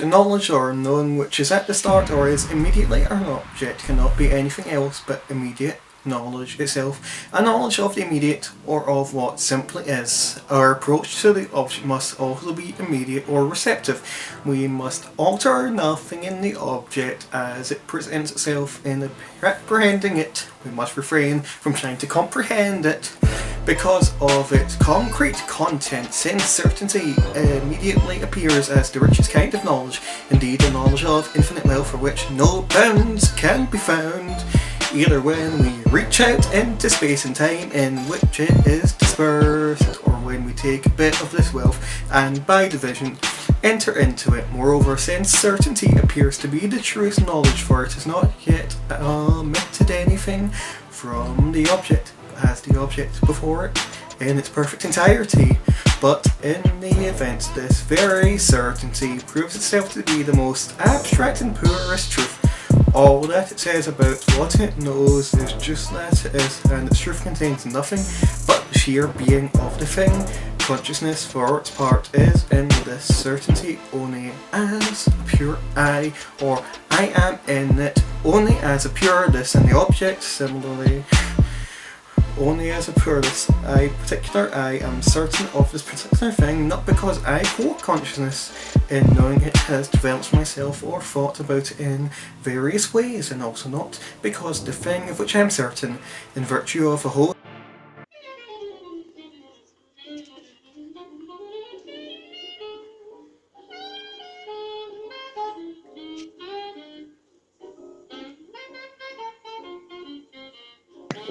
The knowledge or knowing which is at the start or is immediately an object cannot be anything else but immediate knowledge itself, a knowledge of the immediate or of what simply is. Our approach to the object must also be immediate or receptive. We must alter nothing in the object as it presents itself. In apprehending it, we must refrain from trying to comprehend it. Because of its concrete content, sense certainty immediately appears as the richest kind of knowledge, indeed a knowledge of infinite wealth for which no bounds can be found, either when we reach out into space and time in which it is dispersed, or when we take a bit of this wealth and by division enter into it. Moreover, sense certainty appears to be the truest knowledge, for it has not yet omitted anything from the object, as the object before it in its perfect entirety. But in the event, this very certainty proves itself to be the most abstract and purest truth. All that it says about what it knows is just that it is, and its truth contains nothing but the sheer being of the thing. Consciousness, for its part, is in this certainty only as a pure I, or I am in it only as a pure this, and the object similarly only as a pure this. I am certain of this particular thing, not because I hold consciousness in knowing it has developed myself or thought about it in various ways, and also not because the thing of which I am certain, in virtue of a whole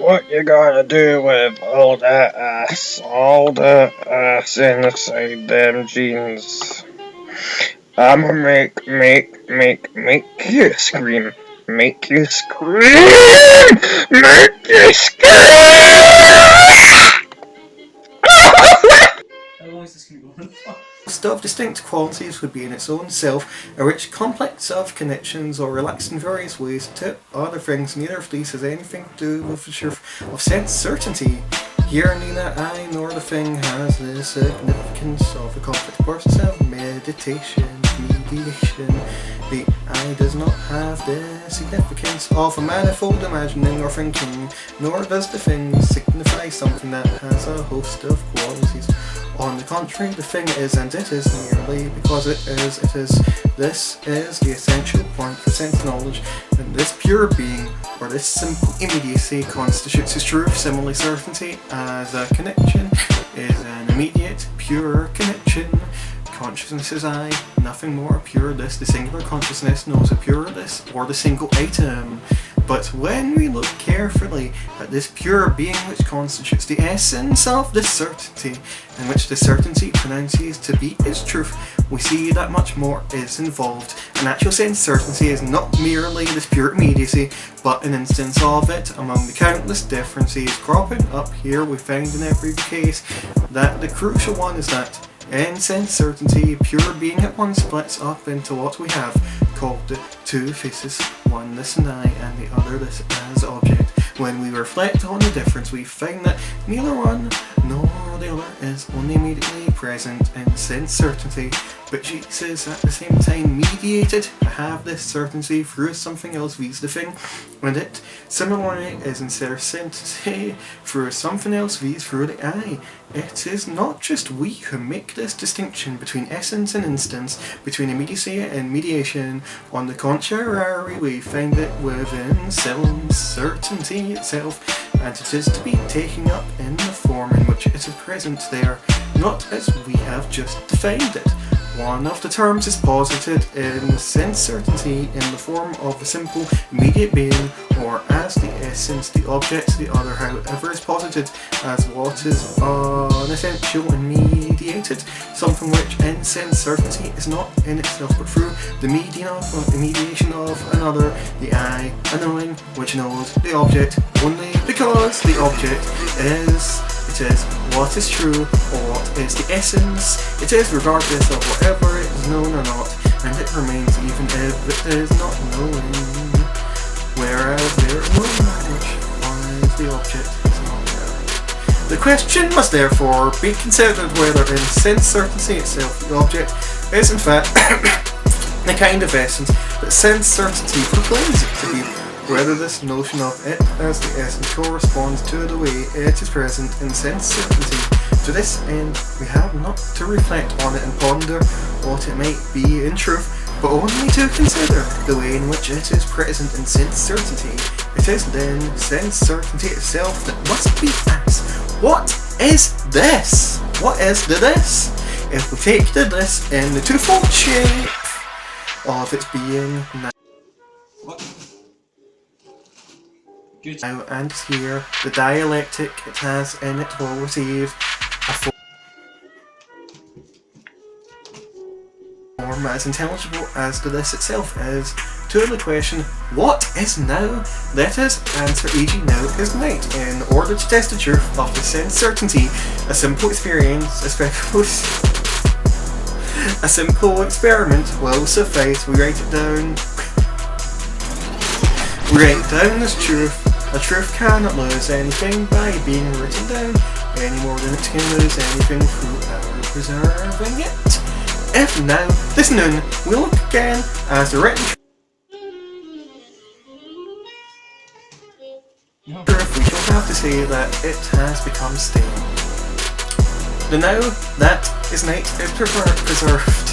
What you gonna do with all that ass? All the ass inside them jeans? I'ma make you scream. Make you scream! Make you scream! How long is this going to go on for? of distinct qualities would be in its own self a rich complex of connections, or relaxed in various ways to other things. Neither of these has anything to do with the truth of sense certainty. Here neither I nor the thing has the significance of a complex process of meditation, mediation. The I does not have the significance of a manifold imagining or thinking, nor does the thing signify something that has a host of qualities. On the contrary, the thing is, and it is merely because it is. This is the essential point for sense knowledge, and this pure being, or this simple immediacy, constitutes its truth. Similarly, certainty as a connection is an immediate, pure connection. Consciousness is I, nothing more pure this. The singular consciousness knows a pure this, or the single item. But when we look carefully at this pure being which constitutes the essence of this certainty, and which the certainty pronounces to be its truth, we see that much more is involved. An actual sense certainty is not merely this pure immediacy, but an instance of it among the countless differences cropping up here. We find in every case that the crucial one is that in sense certainty, pure being at once splits up into what we have called the two faces, one this and I, and the other this as object. When we reflect on the difference, we find that neither one nor the other is only immediately present in sense certainty, but Jesus at the same time mediated to have this certainty through something else viz the thing, and it similarly is in certainty through something else viz through the I. It is not just we who make this distinction between essence and instance, between immediacy and mediation. On the contrary, we find it within sense certainty itself, and it is to be taken up in the form in which it is present there, not as we have just defined it. One of the terms is posited in sense certainty in the form of a simple immediate being, or as the essence, the object. The other, however, is posited as what is unessential and mediated, something which in sense certainty is not in itself but through the mediation of another, the I, a knowing which knows the object only because the object is. It is what is true, or what is the essence. It is regardless of whatever it is known or not, and it remains even if it is not known. Whereas there is no knowledge, why the object is not there. The question must therefore be considered whether in sense certainty itself the object is in fact the kind of essence that sense certainty proclaims it to be, whether this notion of it as the essence corresponds to the way it is present in sense certainty. To this end, we have not to reflect on it and ponder what it might be in truth, but only to consider the way in which it is present in sense certainty. It is then sense certainty itself that must be asked, what is this? What is the this? If we take the this in the twofold shape of its being What? Good. now and here, the dialectic it has in it will receive a form as intelligible as the this itself is. To the question, what is now? Let us answer e.g. now is night. In order to test the truth of the sense certainty, a simple experiment will suffice. We write down this truth. A truth cannot lose anything by being written down, any more than it can lose anything through our preserving it. If now, this noon, we look again as the written truth, we shall have to say that it has become stale. The now that is night is preserved,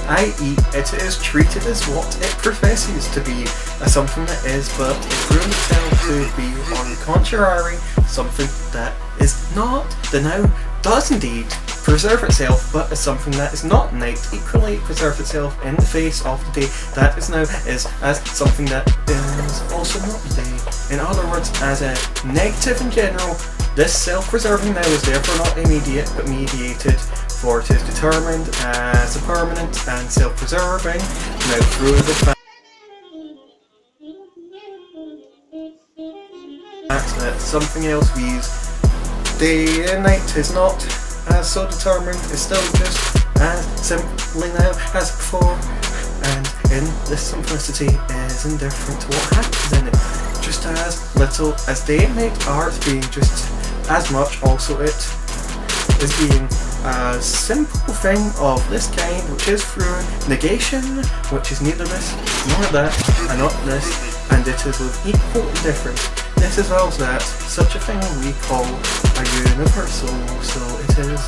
i.e. it is treated as what it professes to be, as something that is, but it proves itself to be, on the contrary, something that is not. The now does indeed preserve itself, but as something that is not night, equally preserve itself in the face of the day that is now, is as something that is also not the day. In other words, as a negative in general, this self-preserving now is therefore not immediate but mediated, for it is determined as a permanent and self-preserving now through the fact that something else viz. Day and night is not as so determined, is still just as simply now as before, and in this simplicity is indifferent to what happens in it, just as little as day and night are it being, just as much also it is being. A simple thing of this kind, which is through negation, which is neither this nor that, and not this, and it is with equal indifference. This is well that such a thing we call a universal, so it is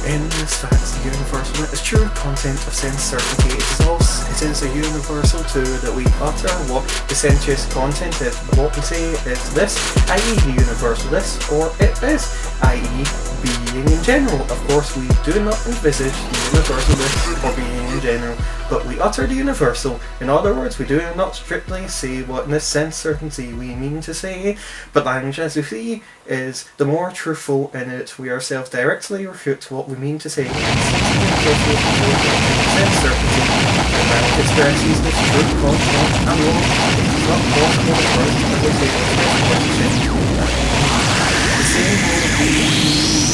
in this fact the universal. It is true content of sense certainty. It is a universal too that we utter what the sensuous content is. But what we say is this, i.e. the universal this, or it is, i.e. being in general. Of course, we do not envisage the universal this or being in general, but we utter the universal. In other words, we do not strictly say what in this sense certainty we mean to say, but language, as we see, is the more truthful in it. We ourselves directly refute what we mean to say. Sense certainty, and language expresses this truth content and law. It is not possible for us to say the same will be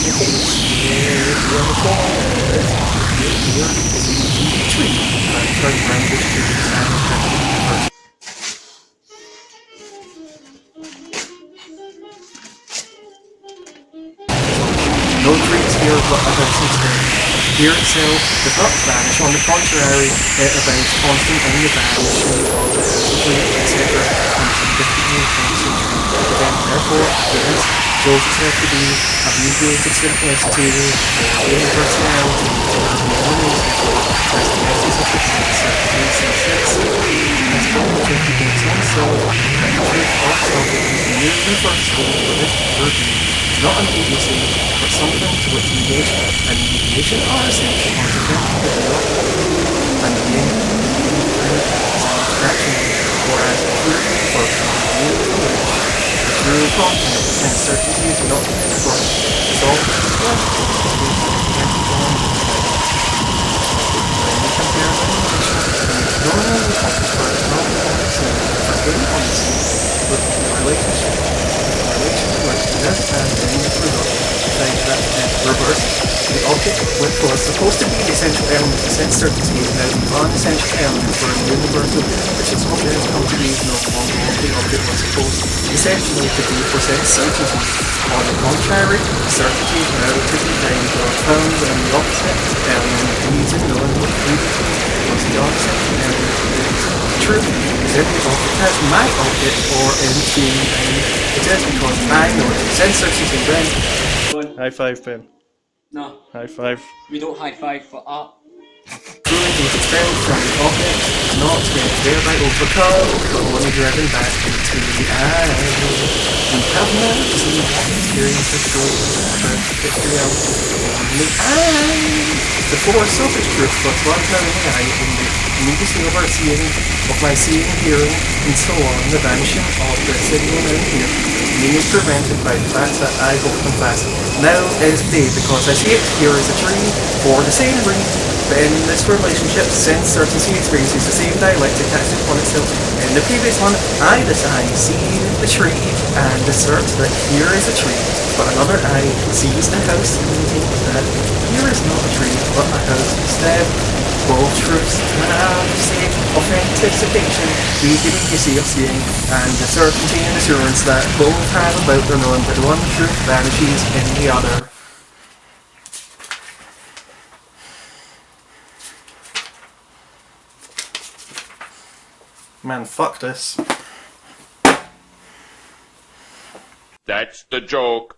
the case here when the form is each week, and turn language to the sound. No traits here but about system. Here itself does not vanish, on the contrary, it abounds constant in the vanishing of the physically, etc. and significantly constant. Therefore, this shows itself to be a mediated simplicity or universality, as no one knows before, as the essence of the sense certainty sense as cognitive begins oneself, and the truth of something is universal for this pure being. Not an immediacy, but something to which mediation and mediation are essential consequences of the law, and being as an abstraction, or as a true universal, the true content of sense certainty is not universal, is always expressed in the state of when we compare language, normally we contemplate not on the scene, but really on the scene, with the relationship with this and any result, saying that in reverse, the object which was supposed to be the essential element of sense certainty is now the non-essential element for a universal, which is what has come to be no longer what the object was supposed essentially to be for sense certainty. On the contrary, certainty is now to be found or found in the opposite element, reason knowing what freedom because the opposite is true. Is it because it has my object or in being it is because I know it. Sense certainty brain. High five, Ben. No, High five. we don't high five for art. Proving with its friend from the object is not thereby overcome, but only driven back into the eye. We have not seen experience of truth, perfect reality in the eye. The force of its truth was one time in the eye, in the immediacy of our seeing, of my seeing, hearing, and so on, the vanishing of the signal in here, being prevented by the fact that I hold them fast. Now is paid because I see it here as a tree, for the same reason. But in this relationship, sense certainty experiences the same dialectic acting upon itself. In the previous one, I, this eye, see the tree and assert that here is a tree, but another eye sees the house and maintains that here is not a tree, but a house instead. Both truths have the same authentication, the immediacy of seeing, and the certainty and assurance that both have about their knowing that one truth vanishes in the other. Man, fuck this. That's the joke.